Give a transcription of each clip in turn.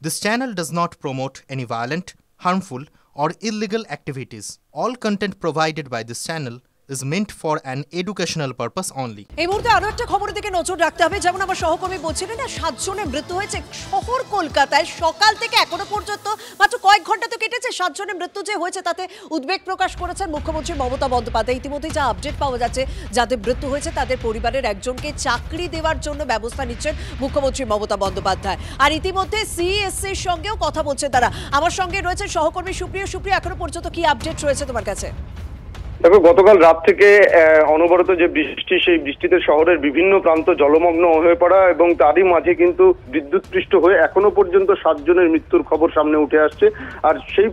This channel does not promote any violent, harmful, or illegal activities. All content provided by this channel is meant for an educational purpose only. এই মুহূর্তে আরো একটা খবরের দিকে নজর রাখতে হবে। যেমন আমার সহকর্মী বলছিলেন না, 7 জনের মৃত্যু হয়েছে শহর কলকাতায়। সকাল থেকে এখনো পর্যন্ত মাত্র কয়েক ঘন্টা তো কেটেছে, 7 জনের মৃত্যু যে হয়েছে তাতে উদ্বেগ প্রকাশ করেছেন মুখ্যমন্ত্রী মমতা বন্দ্যোপাধ্যায়। ইতিমধ্যে যা আপডেট পাওয়া যাচ্ছে, যাদের মৃত্যু হয়েছে তাদের পরিবারের একজনকে চাকরি দেওয়ার জন্য ব্যবস্থা নিচ্ছেন মুখ্যমন্ত্রী মমতা বন্দ্যোপাধ্যায়। আর ইতিমধ্যে সিএসসির সঙ্গেও কথা বলছেন তারা। আমার সঙ্গে রয়েছে সহকর্মী সুপ্রিয়া। এখনো পর্যন্ত কি আপডেট রয়েছে তোমার কাছে? দেখো, গতকাল রাত থেকে অনবরত যে বৃষ্টি, সেই বৃষ্টিতে শহরের বিভিন্ন প্রান্ত জলমগ্ন হয়ে পড়া এবং তারই মাঝে কিন্তু বিদ্যুৎপৃষ্ট হয়ে এখনো পর্যন্ত 7 জনের মৃত্যুর খবর সামনে উঠে আসছে। আর সেই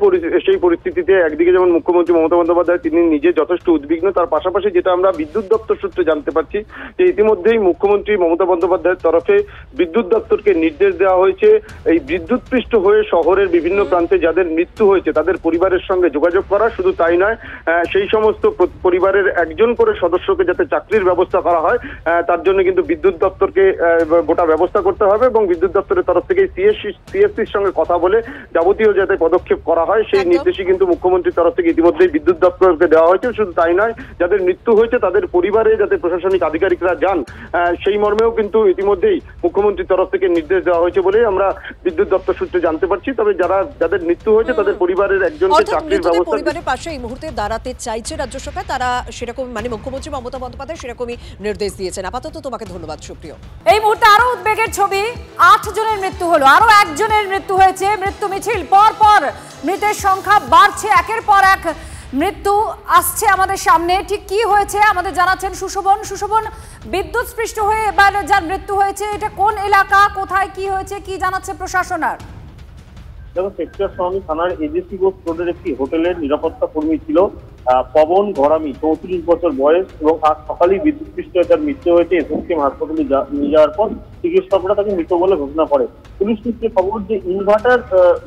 পরিস্থিতিতে একদিকে যেমন মুখ্যমন্ত্রী মমতা বন্দ্যোপাধ্যায় তিনি নিজে যথেষ্ট উদ্বিগ্ন, তার পাশাপাশি যেটা আমরা বিদ্যুৎ দপ্তর সূত্রে জানতে পারছি যে ইতিমধ্যেই মুখ্যমন্ত্রী মমতা বন্দ্যোপাধ্যায়ের তরফে বিদ্যুৎ দপ্তরকে নির্দেশ দেওয়া হয়েছে এই বিদ্যুৎপৃষ্ট হয়ে শহরের বিভিন্ন প্রান্তে যাদের মৃত্যু হয়েছে তাদের পরিবারের সঙ্গে যোগাযোগ করা। শুধু তাই নয়, সেই সমস্ত পরিবারের একজন করে সদস্যকে যাতে চাকরির ব্যবস্থা করা হয় তার জন্য কিন্তু বিদ্যুৎ দপ্তরকে গোটা ব্যবস্থা করতে হবে এবং বিদ্যুৎ দপ্তরের তরফ থেকে সিএসসির সঙ্গে কথা বলে যাবতীয় যাতে পদক্ষেপ করা হয় সেই নির্দেশই কিন্তু মুখ্যমন্ত্রীর তরফ থেকে ইতিমধ্যেই বিদ্যুৎ দপ্তরকে দেওয়া হয়েছে। শুধু তাই নয়, যাদের মৃত্যু হয়েছে তাদের পরিবারে যাতে প্রশাসনিক আধিকারিকরা যান সেই মর্মেও কিন্তু ইতিমধ্যেই মুখ্যমন্ত্রীর তরফ থেকে নির্দেশ দেওয়া হয়েছে বলেই আমরা বিদ্যুৎ দপ্তর সূত্রে জানতে পারছি। তবে যাদের মৃত্যু হয়েছে তাদের পরিবারের একজনকে চাকরির ব্যবস্থা, পরিবারের পাশে এই মুহূর্তে দাঁড়াতে চাইছে রাজ্য সরকার, তারা সেরকম মুখ্যমন্ত্রী মমতা বন্দ্যোপাধ্যায় সেরকমই নির্দেশ দিয়েছেন। আপাতত তোমাকে ধন্যবাদ সুপ্রিয়। এই মুহূর্তে আরো উদ্বেগের ছবি, 8 জনের মৃত্যু হলো, আরো একজনের মৃত্যু হয়েছে। মৃত্যু মিছিল, পর মৃতের সংখ্যা বাড়ছে, একের পর এক মৃত্যু আসছে আমাদের সামনে। ঠিক কি হয়েছে আমাদের জানাচ্ছেন সুশোভন। বিদ্যুৎ স্পৃষ্ট হয়ে এবার যার মৃত্যু হয়েছে, এটা কোন এলাকা, কোথায় কি হয়েছে, কি জানাচ্ছে প্রশাসন? আর দেখো, সেক্টর সঙ্গে থানার এজেসি বোস রোডের একটি হোটেলের নিরাপত্তা কর্মী ছিল পবন ঘরামি, 34 বছর বয়স, এবং আজ সকালেই বিদ্যুৎপৃষ্ট হয়ে তার মৃত্যু হয়েছে। এসএসকেএম হাসপাতালে নিয়ে যাওয়ার পর চিকিৎসকরা তাকে মৃত বলে ঘোষণা করে। পুলিশ সূত্রে খবর যে ইনভার্টার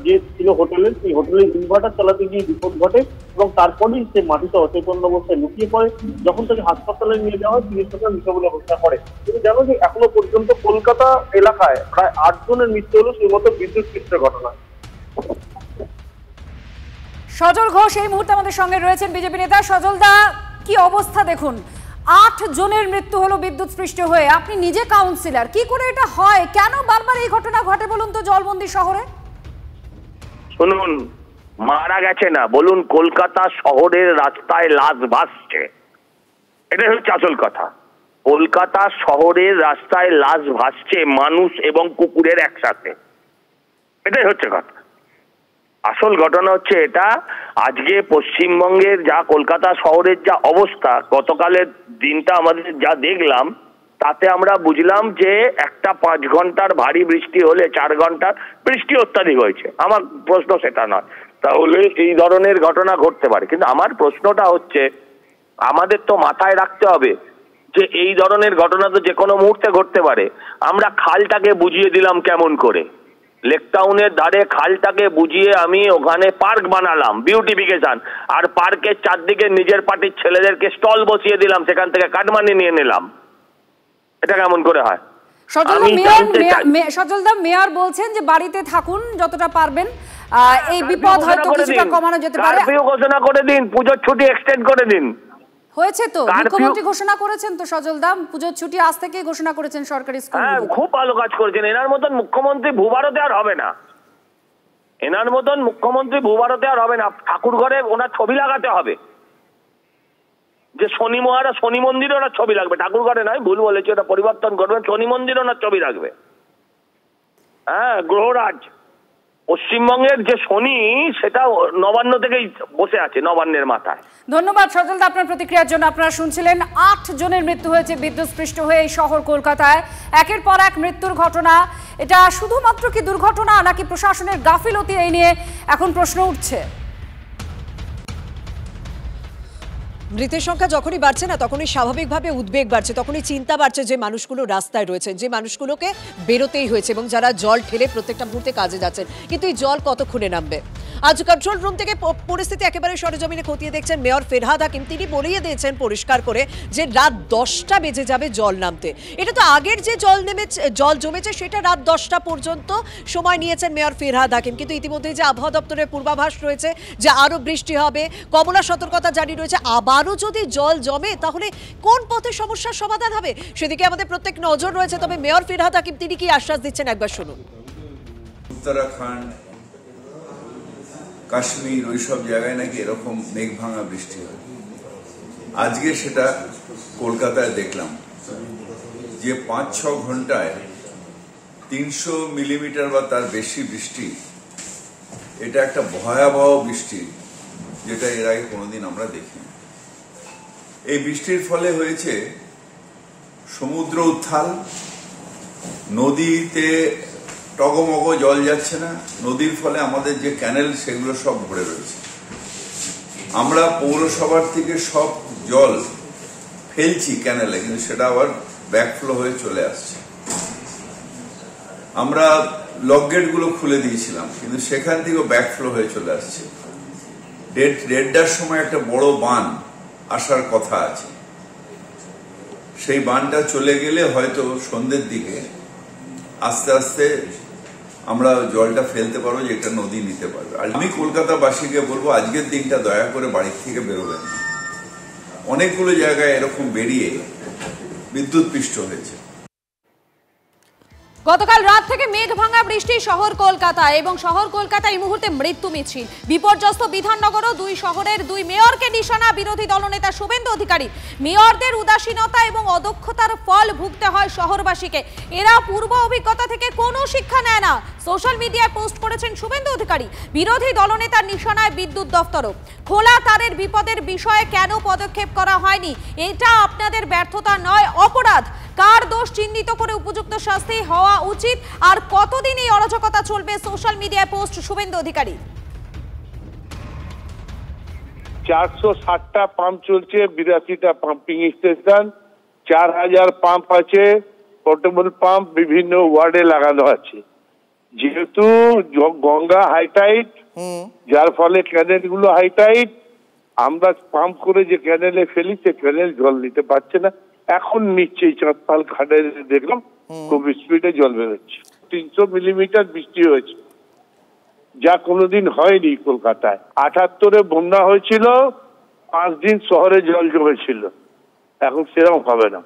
যে ছিল হোটেলের, সেই হোটেলের ইনভার্টার চালাতে গিয়ে বিপদ ঘটে এবং তারপরেই সে মাটিতে অচেতন অবস্থায় লুকিয়ে পড়ে। যখন তাকে হাসপাতালে নিয়ে যাওয়া হয় চিকিৎসকরা মৃত বলে ঘোষণা করে। কিন্তু জানো যে এখনো পর্যন্ত কলকাতা এলাকায় প্রায় 8 জনের মৃত্যু হলো সেই মতো বিদ্যুৎপৃষ্টের ঘটনা। সজল ঘোষ এই মুহূর্তে আমাদের সঙ্গে রয়েছেন, বিজেপি নেতা। সজলদা, কি অবস্থা দেখুন, 8 জনের মৃত্যু হলো বিদ্যুৎ স্পৃষ্ট হয়ে। আপনি নিজে কাউন্সিলর, কি করে এটা হয়, কেন বারবার এই ঘটনা ঘটে বলুন তো জলবন্দি শহরে? শুনুন, মারা গেছে না, বলুন কলকাতা শহরের রাস্তায় লাশ ভাসছে, এটাই হচ্ছে আসল কথা। কলকাতা শহরের রাস্তায় লাশ ভাসছে মানুষ এবং কুকুরের একসাথে, এটাই হচ্ছে কথা। আসল ঘটনা হচ্ছে এটা। আজকে পশ্চিমবঙ্গের যা কলকাতা শহরের যা অবস্থা, গতকালের দিনটা আমাদের যা দেখলাম তাতে আমরা বুঝলাম যে একটা 5 ঘন্টার ভারী বৃষ্টি হলে 4 ঘন্টার বৃষ্টি অত্যাধিক হয়েছে। আমার প্রশ্ন সেটা নয়, তাহলে এই ধরনের ঘটনা ঘটতে পারে। কিন্তু আমার প্রশ্নটা হচ্ছে, আমাদের তো মাথায় রাখতে হবে যে এই ধরনের ঘটনা তো যে কোনো মুহূর্তে ঘটতে পারে। আমরা খালটাকে বুঝিয়ে দিলাম কেমন করে, লেক টাউনের ধারে খালটাকে বুঝিয়ে আমি ওখানে পার্ক বানালাম, বিউটিফিকেশন, আর পার্কের চারদিকে নিজের পার্টির ছেলেদেরকে স্টল বসিয়ে দিলাম, সেখান থেকে কাটমানি নিয়ে নিলাম। এটা কেমন করে হয়? সজলদা, মেয়র বলছেন যে বাড়িতে থাকুন যতটা পারবেন, এই বিপদ হয়তো কিছুটা কমানো যেতে পারে। কারফিউ ঘোষণা করে দিন, পুজোর ছুটি এক্সটেন্ড করে দিন। হয়েছে তো, মুখ্যমন্ত্রী ঘোষণা করেছেন তো সজলদা, পুজোর ছুটি আজ থেকেই ঘোষণা করেছেন সরকারি স্কুল। হ্যাঁ, খুব ভালো কাজ করেছেন। এনার মতন মুখ্যমন্ত্রী ভূভারতে আর হবে না, এনার মতন মুখ্যমন্ত্রী ভূভারতে আর হবে না। ঠাকুর ঘরে ওনার ছবি লাগাতে হবে, যে শনি মহারাজ শনি মন্দিরে ওনার ছবি লাগবে, ঠাকুর ঘরে নয়, ভুল বলেছি, ওটা পরিবর্তন করবেন, শনি মন্দিরে ওনার ছবি রাখবে। হ্যাঁ, গ্রহরাজ পশ্চিমবঙ্গের যে শনি, সেটা নবান্ন থেকেই বসে আছে, নবান্নের মাথায়। ধন্যবাদ সজলদা আপনার প্রতিক্রিয়ার জন্য। আপনারা শুনছিলেন 8 জনের মৃত্যু হয়েছে বিদ্যুৎস্পৃষ্ট হয়ে এই শহর কলকাতায়। একের পর এক মৃত্যুর ঘটনা। এটা শুধুমাত্র কি দুর্ঘটনা নাকি প্রশাসনের গাফিলতি, এই নিয়ে এখন প্রশ্ন উঠছে। মৃতের সংখ্যা যখনই বাড়ছে না, তখনই স্বাভাবিকভাবে উদ্বেগ বাড়ছে, তখনই চিন্তা বাড়ছে যে মানুষগুলো রাস্তায় রয়েছেন, যে মানুষগুলোকে বেরোতেই হয়েছে এবং যারা জল ঠেলে প্রত্যেকটা মুহূর্তে কাজে যাচ্ছেন। কিন্তু এই জল কতক্ষণে নামবে? আজ কন্ট্রোল রুম থেকে পরিস্থিতি একেবারে সরেজমিনে খতিয়ে দেখছেন মেয়র ফেরহাদ হাকিম। তিনি বলেই দিয়েছেন পরিষ্কার করে যে রাত 10টা বেজে যাবে জল নামতে। এটা তো আগের যে জল জমেছে সেটা রাত 10টা পর্যন্ত সময় নিয়েছেন মেয়র ফেরহাদ হাকিম, কিন্তু ইতিমধ্যে যে আবহাওয়া দপ্তরের পূর্বাভাস রয়েছে যে আরো বৃষ্টি হবে, কমলা সতর্কতা জারি রয়েছে, আবারও যদি জল জমে তাহলে কোন পথে সমস্যার সমাধান হবে সেদিকে আমাদের প্রত্যেক নজর রয়েছে। তবে মেয়র ফেরহাদ হাকিম তিনি কি আশ্বাস দিচ্ছেন একবার শুনুন। উত্তরাখণ্ড, কাশ্মীর ওইসব জায়গায় নাকি এরকম মেঘ ভাঙা বৃষ্টি হয়। আজকে সেটা কলকাতায় দেখলাম যে 5-6 ঘন্টায় 300 মিলিমিটার বা তার বেশি বৃষ্টি। এটা একটা ভয়াবহ বৃষ্টি, যেটা এর আগে কোনোদিন আমরা দেখিনি। এই বৃষ্টির ফলে হয়েছে সমুদ্র উত্থাল, নদীতে টগমগ জল যাচ্ছে না, নদীর ফলে আমাদের যে ক্যানেল সেগুলো সব ভরে রয়েছে। আমরা পৌরসভার থেকে সব জল ফেলছি ক্যানেলে, কিন্তু সেটা আবার ব্যাকফ্লো হয়ে চলে আসছে। আমরা লক গেটগুলো খুলে দিয়েছিলাম, কিন্তু সেখান থেকেও ব্যাকফ্লো হয়ে চলে আসছে। 1:30টার সময় একটা বড় বান আসার কথা আছে, সেই বানটা চলে গেলে হয়তো সন্ধ্যের দিকে আস্তে আস্তে আমরা জলটা ফেলতে পারবো, যে এটা নদী নিতে পারবে। আর আমি কলকাতাবাসীকে বলবো, আজকের দিনটা দয়া করে বাড়ির থেকে বেরোবেন না। অনেকগুলো জায়গায় এরকম বেরিয়ে বিদ্যুৎ পৃষ্ঠ হয়েছে। গতকাল রাত থেকে মেঘ ভাঙা বৃষ্টি শহর কলকাতা, এবং শহর কলকাতা এই মুহূর্তে মৃত্যু মিছিল। বিপর্যস্ত বিধাননগরও দুই শহরের দুই মেয়রকে নিশানা বিরোধী দলনেতা শুভেন্দু অধিকারী। মেয়রদের উদাসীনতা এবং অদক্ষতার ফল ভুগতে হয় শহরবাসীকে। এরা পূর্ব অভিজ্ঞতা থেকে কোনো শিক্ষা নেয় না, সোশ্যাল মিডিয়ায় পোস্ট করেছেন শুভেন্দু অধিকারী। বিরোধী দলনেতার নিশানায় বিদ্যুৎ দফতরও। খোলা তারের বিপদের বিষয়ে কেন পদক্ষেপ করা হয়নি? এটা আপনাদের ব্যর্থতা নয়, অপরাধ। কার দোষ চিহ্নিত করে উপযুক্ত শাস্তি হওয়া উচিত। আর কতদিন এই অরাজকতা চলবে? সোশ্যাল মিডিয়ায় পোস্ট শুভেন্দু অধিকারী। 460টা পাম্প চলছে, 82টা পাম্পিং স্টেশন, 4000 পাম্প আছে, পোর্টেবল পাম্প বিভিন্ন ওয়ার্ডে লাগানো আছে। যেহেতু গঙ্গা হাইটাইট, যার ফলে ক্যানেল গুলো হাইটাইট, আমরা পাম্প করে যে ক্যানেলে ফেলি সে ক্যানেল জল নিতে পারছে না। এখন নিচ্ছে চাঁদপাল ঘাটে দেখলাম খুব স্পিডে জল বেরোচ্ছে। 300 মিলিমিটার বৃষ্টি হয়েছে, যা কোনোদিন হয়নি কলকাতায়। 78-এ বন্যা হয়েছিল, 5 দিন শহরে জল জমেছিল, এখন সেরকম হবে না।